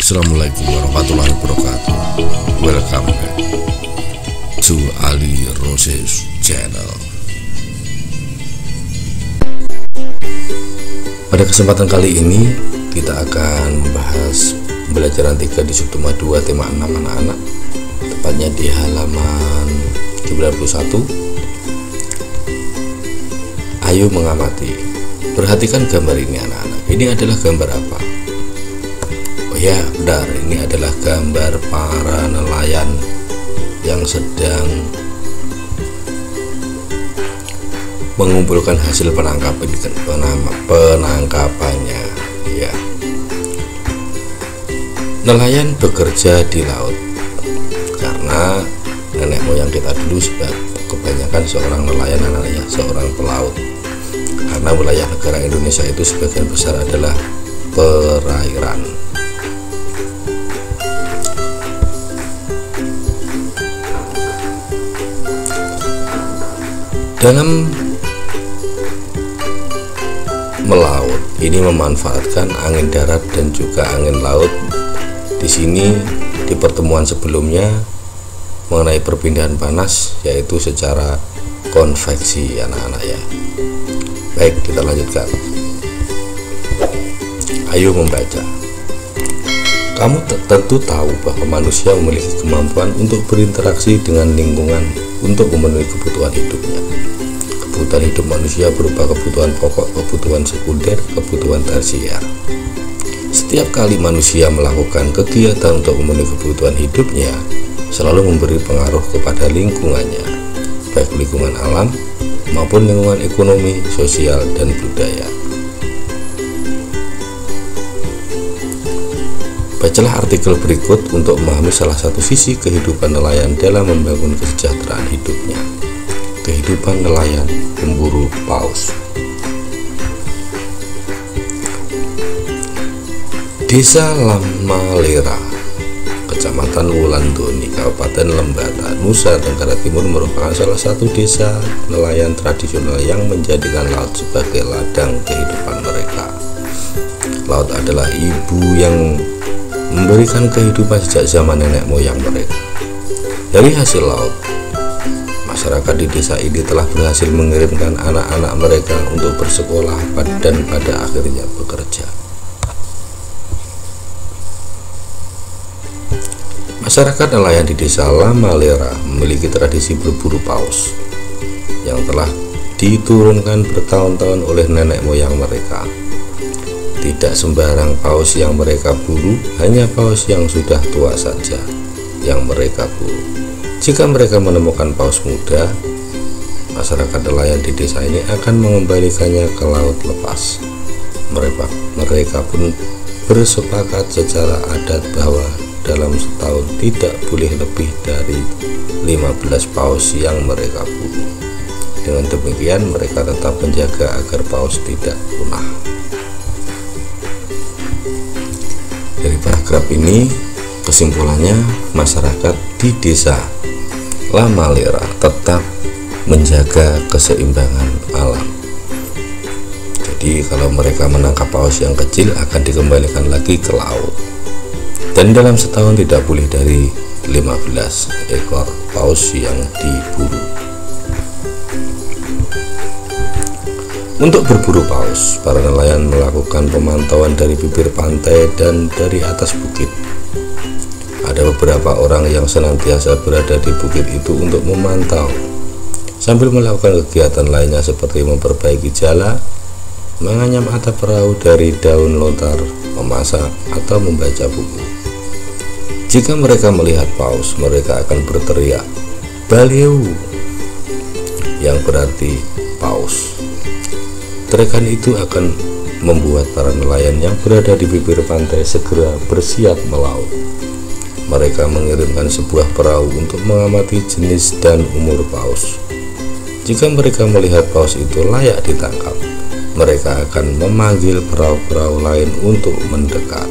Assalamualaikum warahmatullahi wabarakatuh. Welcome back to Ali Roses channel. Pada kesempatan kali ini kita akan membahas pembelajaran 3 di subtema 2 tema 6 anak-anak, tepatnya di halaman 91. Ayo mengamati. Perhatikan gambar ini anak-anak. Ini adalah gambar apa? Oh ya, benar, ini adalah gambar para nelayan yang sedang mengumpulkan hasil penangkapannya. Ya, nelayan bekerja di laut karena nenek moyang kita dulu kebanyakan seorang nelayan, anaknya seorang pelaut. Karena wilayah negara Indonesia itu sebagian besar adalah perairan. Dalam melaut ini memanfaatkan angin darat dan juga angin laut. Di sini di pertemuan sebelumnya mengenai perpindahan panas, yaitu secara konveksi anak-anak ya. Baik, kita lanjutkan. Ayo membaca. Kamu tentu tahu bahwa manusia memiliki kemampuan untuk berinteraksi dengan lingkungan untuk memenuhi kebutuhan hidupnya. Kebutuhan hidup manusia berupa kebutuhan pokok, kebutuhan sekunder, kebutuhan tersier. Setiap kali manusia melakukan kegiatan untuk memenuhi kebutuhan hidupnya, selalu memberi pengaruh kepada lingkungannya, baik lingkungan alam maupun lingkungan ekonomi, sosial, dan budaya. Bacalah artikel berikut untuk memahami salah satu sisi kehidupan nelayan dalam membangun kesejahteraan hidupnya. Kehidupan nelayan pemburu paus. Desa Lamalera, Kecamatan Wulandoni, Kabupaten Lembata, Nusa Tenggara Timur merupakan salah satu desa nelayan tradisional yang menjadikan laut sebagai ladang kehidupan mereka. Laut adalah ibu yang memberikan kehidupan sejak zaman nenek moyang mereka. Dari hasil laut, masyarakat di desa ini telah berhasil mengirimkan anak-anak mereka untuk bersekolah dan pada akhirnya bekerja. Masyarakat nelayan di desa Lamalera memiliki tradisi berburu paus yang telah diturunkan bertahun-tahun oleh nenek moyang mereka. Tidak sembarang paus yang mereka buru, hanya paus yang sudah tua saja yang mereka buru. Jika mereka menemukan paus muda, masyarakat nelayan di desa ini akan mengembalikannya ke laut lepas. Mereka pun bersepakat secara adat bahwa dalam setahun tidak boleh lebih dari 15 paus yang mereka buru. Dengan demikian mereka tetap menjaga agar paus tidak punah. Dari paragraf ini kesimpulannya, masyarakat di desa Lamalera tetap menjaga keseimbangan alam. Jadi kalau mereka menangkap paus yang kecil akan dikembalikan lagi ke laut. Dan dalam setahun tidak boleh dari 15 ekor paus yang diburu. Untuk berburu paus, para nelayan melakukan pemantauan dari bibir pantai dan dari atas bukit. Ada beberapa orang yang senantiasa berada di bukit itu untuk memantau, sambil melakukan kegiatan lainnya seperti memperbaiki jala, menganyam atap perahu dari daun lontar, memasak, atau membaca buku. Jika mereka melihat paus, mereka akan berteriak "Balieu", yang berarti paus. Teriakan itu akan membuat para nelayan yang berada di bibir pantai segera bersiap melaut. Mereka mengirimkan sebuah perahu untuk mengamati jenis dan umur paus. Jika mereka melihat paus itu layak ditangkap, mereka akan memanggil perahu-perahu lain untuk mendekat.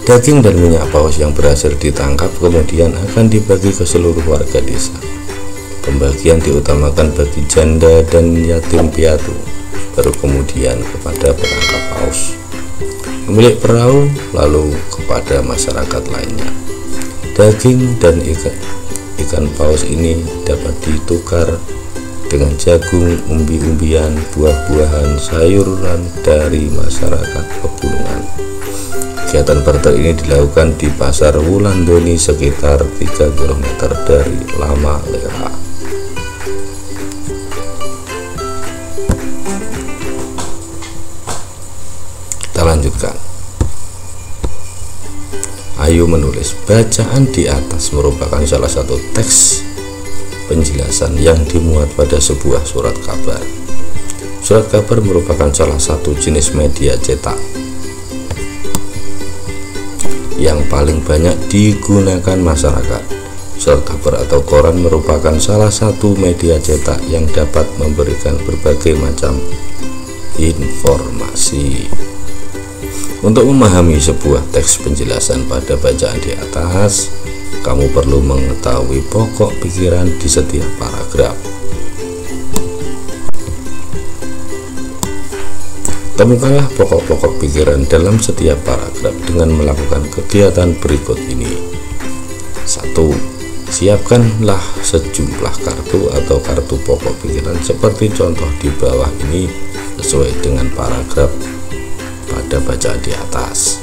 Daging dan minyak paus yang berhasil ditangkap kemudian akan dibagi ke seluruh warga desa. Pembagian diutamakan bagi janda dan yatim piatu. baru kemudian kepada penangkap paus, pemilik perahu, lalu kepada masyarakat lainnya. Daging dan ikan paus ini dapat ditukar dengan jagung, umbi-umbian, buah-buahan, sayuran dari masyarakat pegunungan. Kegiatan barter ini dilakukan di pasar Wulandoni sekitar 3 km dari Lama Lera. Kita lanjutkan. Ayu menulis. Bacaan di atas merupakan salah satu teks penjelasan yang dimuat pada sebuah surat kabar. Surat kabar merupakan salah satu jenis media cetak yang paling banyak digunakan masyarakat. Surat kabar atau koran merupakan salah satu media cetak yang dapat memberikan berbagai macam informasi. Untuk memahami sebuah teks penjelasan pada bacaan di atas, kamu perlu mengetahui pokok pikiran di setiap paragraf. Temukanlah pokok-pokok pikiran dalam setiap paragraf dengan melakukan kegiatan berikut ini. 1. Siapkanlah sejumlah kartu atau kartu pokok pikiran seperti contoh di bawah ini sesuai dengan paragraf pada bacaan di atas.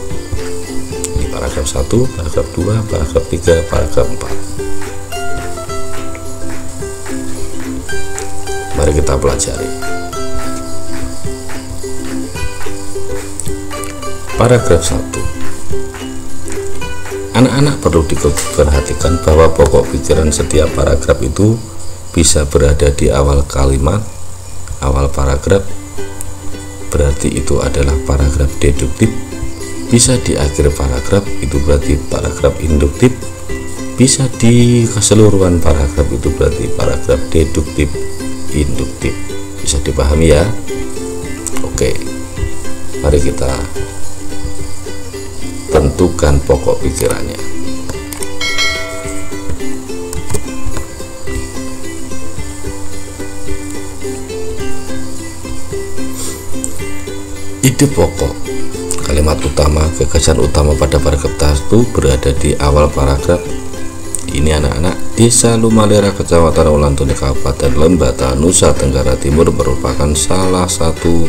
Ini paragraf 1, paragraf 2, paragraf 3, paragraf 4. Mari kita pelajari. Paragraf 1. Anak-anak perlu diperhatikan bahwa pokok pikiran setiap paragraf itu bisa berada di awal kalimat, awal paragraf, berarti itu adalah paragraf deduktif. Bisa di akhir paragraf, itu berarti paragraf induktif. Bisa di keseluruhan paragraf, itu berarti paragraf deduktif, induktif. Bisa dipahami ya? Oke, mari kita tentukan pokok pikirannya. Ide pokok, kalimat utama, gagasan utama pada paragraf satu berada di awal paragraf. Ini anak-anak, Desa Lumalera, Kecamatan Wulandoni, Kabupaten Lembata, Nusa Tenggara Timur merupakan salah satu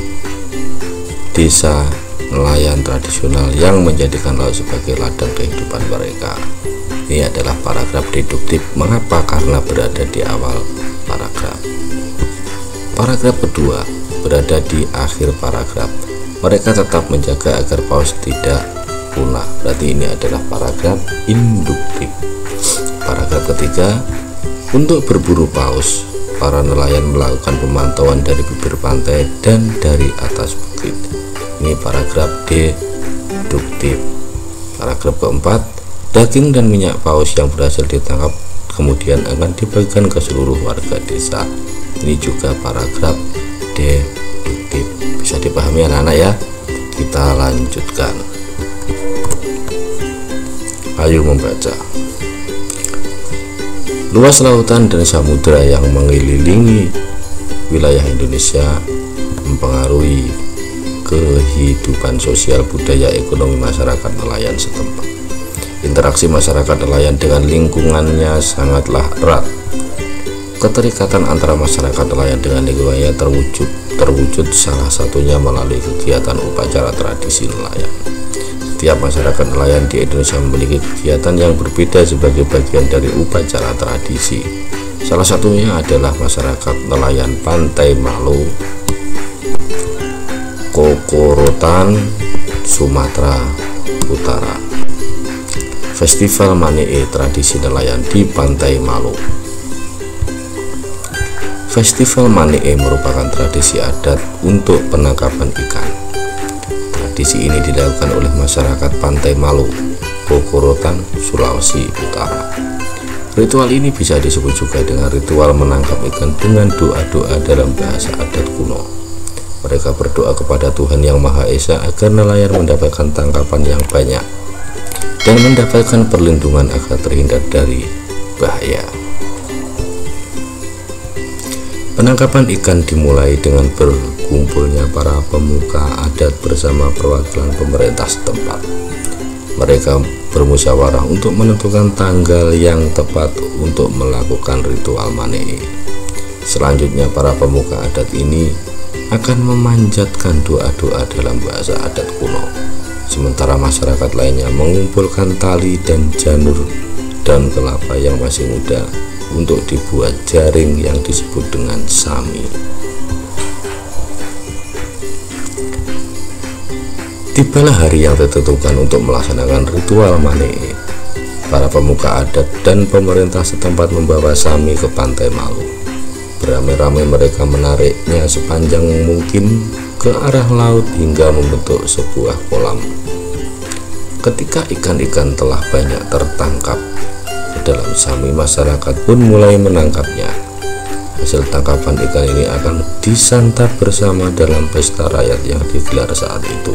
desa nelayan tradisional yang menjadikan laut sebagai ladang kehidupan mereka. Ini adalah paragraf deduktif. Mengapa? Karena berada di awal paragraf. Paragraf kedua berada di akhir paragraf. Mereka tetap menjaga agar paus tidak punah. Berarti ini adalah paragraf induktif. Paragraf ketiga, untuk berburu paus, para nelayan melakukan pemantauan dari bibir pantai dan dari atas bukit. Ini paragraf deduktif. Paragraf keempat, daging dan minyak paus yang berhasil ditangkap kemudian akan dibagikan ke seluruh warga desa. Ini juga paragraf deduktif. Bisa dipahami anak-anak ya? Kita lanjutkan. Ayo membaca. Luas lautan dan samudera yang mengelilingi wilayah Indonesia mempengaruhi kehidupan sosial, budaya, ekonomi masyarakat nelayan setempat. Interaksi masyarakat nelayan dengan lingkungannya sangatlah erat. Keterikatan antara masyarakat nelayan dengan lingkungannya terwujud salah satunya melalui kegiatan upacara tradisi nelayan. Setiap masyarakat nelayan di Indonesia memiliki kegiatan yang berbeda sebagai bagian dari upacara tradisi. Salah satunya adalah masyarakat nelayan Pantai Malu, Kokorotan, Sumatera Utara. Festival Mani'e, tradisi nelayan di Pantai Malu. Festival Mani'e merupakan tradisi adat untuk penangkapan ikan. Tradisi ini dilakukan oleh masyarakat Pantai Malu, Kokorotan, Sulawesi Utara. Ritual ini bisa disebut juga dengan ritual menangkap ikan dengan doa-doa dalam bahasa adat kuno. Mereka berdoa kepada Tuhan Yang Maha Esa agar nelayan mendapatkan tangkapan yang banyak dan mendapatkan perlindungan agar terhindar dari bahaya. Penangkapan ikan dimulai dengan berkumpulnya para pemuka adat bersama perwakilan pemerintah setempat. Mereka bermusyawarah untuk menentukan tanggal yang tepat untuk melakukan ritual Manee. Selanjutnya para pemuka adat ini akan memanjatkan doa-doa dalam bahasa adat kuno, sementara masyarakat lainnya mengumpulkan tali dan janur dan kelapa yang masih muda untuk dibuat jaring yang disebut dengan sami. Tibalah hari yang ditentukan untuk melaksanakan ritual Manee. Para pemuka adat dan pemerintah setempat membawa sami ke Pantai Malu. Beramai-ramai mereka menariknya sepanjang mungkin ke arah laut hingga membentuk sebuah kolam. Ketika ikan-ikan telah banyak tertangkap ke dalam sami, masyarakat pun mulai menangkapnya. Hasil tangkapan ikan ini akan disantap bersama dalam pesta rakyat yang digelar saat itu.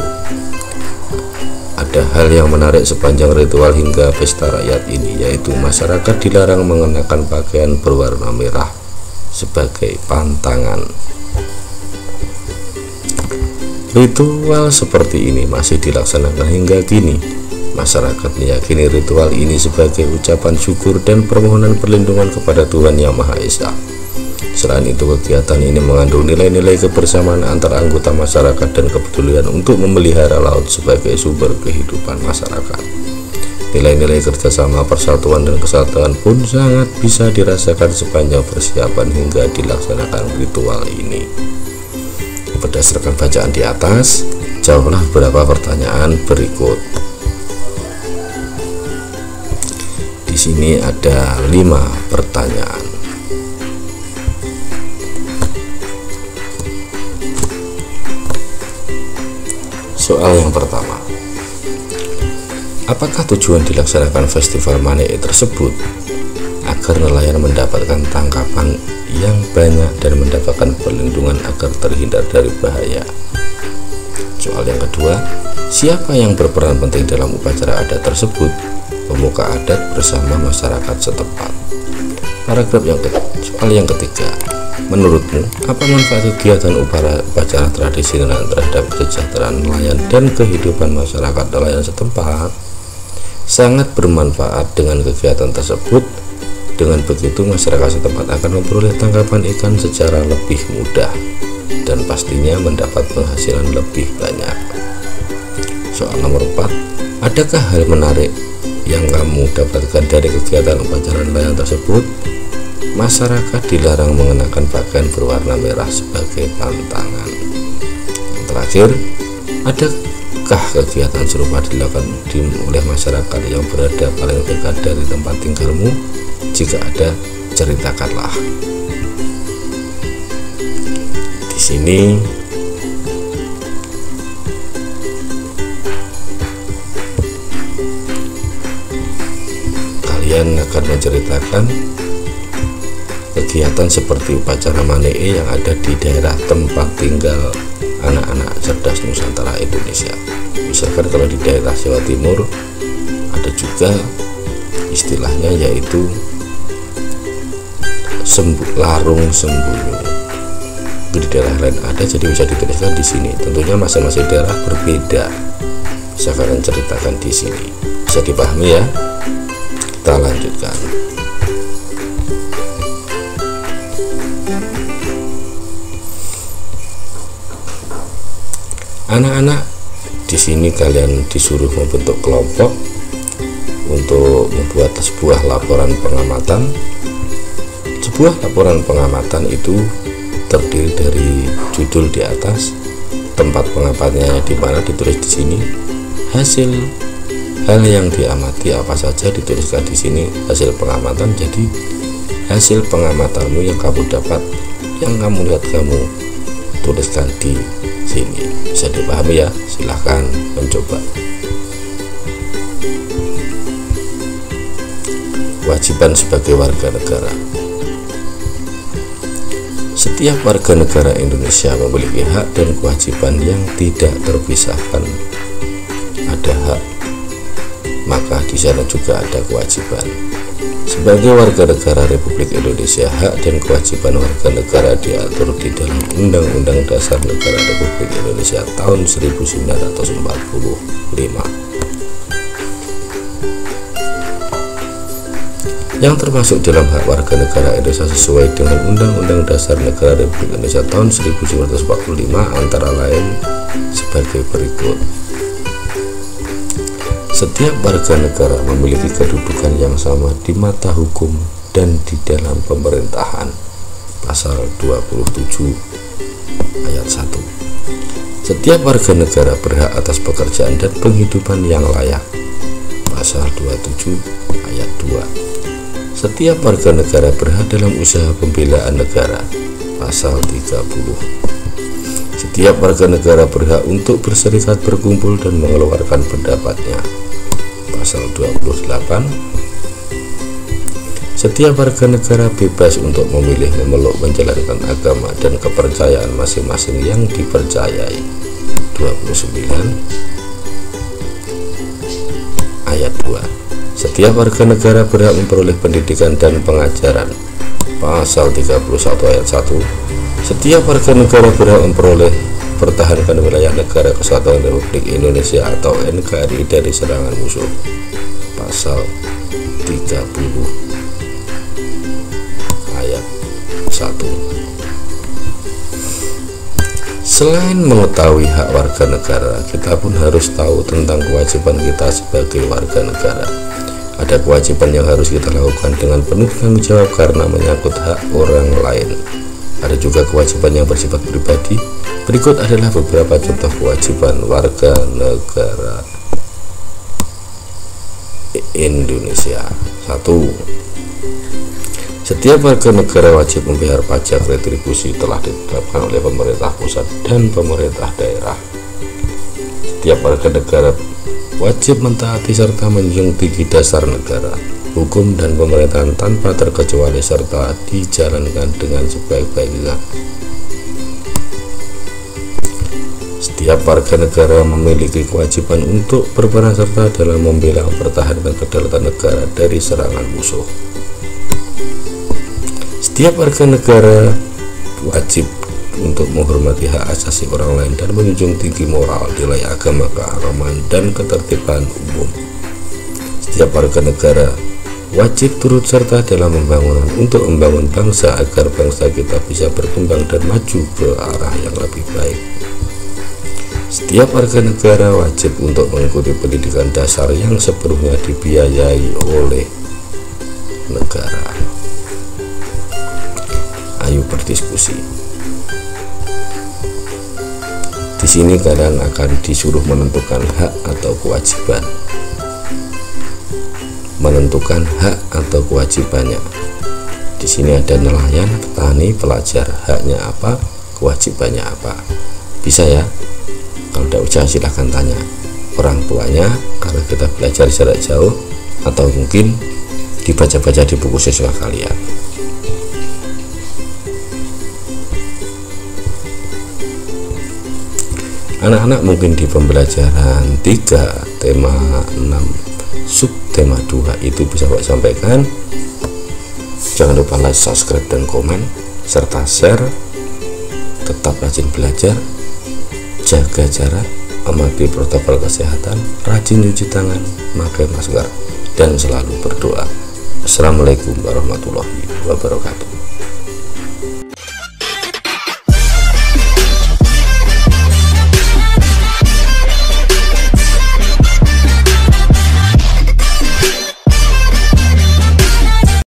Ada hal yang menarik sepanjang ritual hingga pesta rakyat ini, yaitu masyarakat dilarang mengenakan pakaian berwarna merah sebagai pantangan. Ritual seperti ini masih dilaksanakan hingga kini. Masyarakat meyakini ritual ini sebagai ucapan syukur dan permohonan perlindungan kepada Tuhan Yang Maha Esa. Selain itu, kegiatan ini mengandung nilai-nilai kebersamaan antar anggota masyarakat dan kepedulian untuk memelihara laut sebagai sumber kehidupan masyarakat. Nilai-nilai kerjasama, persatuan, dan kesatuan pun sangat bisa dirasakan sepanjang persiapan hingga dilaksanakan ritual ini. Berdasarkan bacaan di atas, jawablah beberapa pertanyaan berikut. Di sini ada 5 pertanyaan. Soal yang pertama, apakah tujuan dilaksanakan festival Manee tersebut agar nelayan mendapatkan tangkapan yang banyak dan mendapatkan perlindungan agar terhindar dari bahaya? Soal yang kedua, siapa yang berperan penting dalam upacara adat tersebut? Pemuka adat bersama masyarakat setempat. Soal yang ketiga, menurutmu apa manfaat kegiatan upacara tradisi nelayan terhadap kesejahteraan nelayan dan kehidupan masyarakat nelayan setempat? Sangat bermanfaat dengan kegiatan tersebut. Dengan begitu masyarakat setempat akan memperoleh tangkapan ikan secara lebih mudah dan pastinya mendapat penghasilan lebih banyak. Soal nomor 4, adakah hal menarik yang kamu dapatkan dari kegiatan upacara nelayan tersebut? Masyarakat dilarang mengenakan pakaian berwarna merah sebagai pantangan. Yang terakhir, adakah kegiatan serupa dilakukan oleh masyarakat yang berada paling dekat dari tempat tinggalmu? Jika ada, ceritakanlah. Di sini kalian akan menceritakan kegiatan seperti upacara Manee yang ada di daerah tempat tinggal anak-anak cerdas Nusantara Indonesia. Misalkan kalau di daerah Jawa Timur ada juga istilahnya yaitu larung sembunyi. Di daerah lain ada, jadi bisa dituliskan di sini. Tentunya masing-masing daerah berbeda. Saya akan ceritakan di sini. Bisa dipahami ya? Kita lanjutkan. Anak-anak, di sini kalian disuruh membentuk kelompok untuk membuat sebuah laporan pengamatan. Sebuah laporan pengamatan itu terdiri dari judul di atas, tempat pengamatannya di mana ditulis di sini, hasil hal yang diamati apa saja dituliskan di sini, hasil pengamatan. Jadi hasil pengamatanmu yang kamu dapat, yang kamu lihat, kamu tuliskan di sini. Bisa dipahami ya? Silahkan mencoba. Kewajiban sebagai warga negara. Setiap warga negara Indonesia memiliki hak dan kewajiban yang tidak terpisahkan. Ada hak, maka di sana juga ada kewajiban. Sebagai warga negara Republik Indonesia, hak dan kewajiban warga negara diatur di dalam Undang-Undang Dasar Negara Republik Indonesia tahun 1945, yang termasuk dalam hak warga negara Indonesia sesuai dengan Undang-Undang Dasar Negara Republik Indonesia tahun 1945, antara lain sebagai berikut. Setiap warga negara memiliki kedudukan yang sama di mata hukum dan di dalam pemerintahan. Pasal 27 ayat 1. Setiap warga negara berhak atas pekerjaan dan penghidupan yang layak. Pasal 27 ayat 2. Setiap warga negara berhak dalam usaha pembelaan negara. Pasal 30. Setiap warga negara berhak untuk berserikat, berkumpul, dan mengeluarkan pendapatnya. Pasal 28. Setiap warga negara bebas untuk memilih, memeluk, menjalankan agama dan kepercayaan masing-masing yang dipercayai. 29 ayat 2. Setiap warga negara berhak memperoleh pendidikan dan pengajaran. Pasal 31 ayat 1. Setiap warga negara berhak memperoleh pertahankan wilayah negara kesatuan Republik Indonesia atau NKRI dari serangan musuh. Pasal 30 ayat 1. Selain mengetahui hak warga negara, kita pun harus tahu tentang kewajiban kita sebagai warga negara. Ada kewajiban yang harus kita lakukan dengan penuh tanggung jawab karena menyangkut hak orang lain. Ada juga kewajiban yang bersifat pribadi. Berikut adalah beberapa contoh kewajiban warga negara Indonesia. 1. Setiap warga negara wajib membayar pajak retribusi telah ditetapkan oleh pemerintah pusat dan pemerintah daerah. Setiap warga negara wajib mentaati serta menjunjung tinggi dasar negara, hukum, dan pemerintahan tanpa terkecuali serta dijalankan dengan sebaik-baiknya. Setiap warga negara memiliki kewajiban untuk berperan serta dalam membela, mempertahankan kedaulatan negara dari serangan musuh. Setiap warga negara wajib untuk menghormati hak asasi orang lain dan menjunjung tinggi moral, nilai agama, keagamaan, dan ketertiban umum. Setiap warga negara wajib turut serta dalam pembangunan untuk membangun bangsa agar bangsa kita bisa berkembang dan maju ke arah yang lebih baik. Setiap warga negara wajib untuk mengikuti pendidikan dasar yang sepenuhnya dibiayai oleh negara. Ayo berdiskusi. Di sini kalian akan disuruh menentukan hak atau kewajiban. Menentukan hak atau kewajibannya. Di sini ada nelayan, petani, pelajar. Haknya apa, kewajibannya apa. Bisa ya? Kalau tidak usah silahkan tanya orang tuanya karena kita belajar jarak jauh, atau mungkin dibaca-baca di buku siswa kalian. Anak-anak mungkin di pembelajaran 3 tema 6 subtema 2 itu bisa Pak sampaikan. Jangan lupa like, subscribe, dan komen serta share. Tetap rajin belajar, jaga jarak, amati protokol kesehatan, rajin cuci tangan, pakai masker, dan selalu berdoa. Assalamualaikum warahmatullahi wabarakatuh.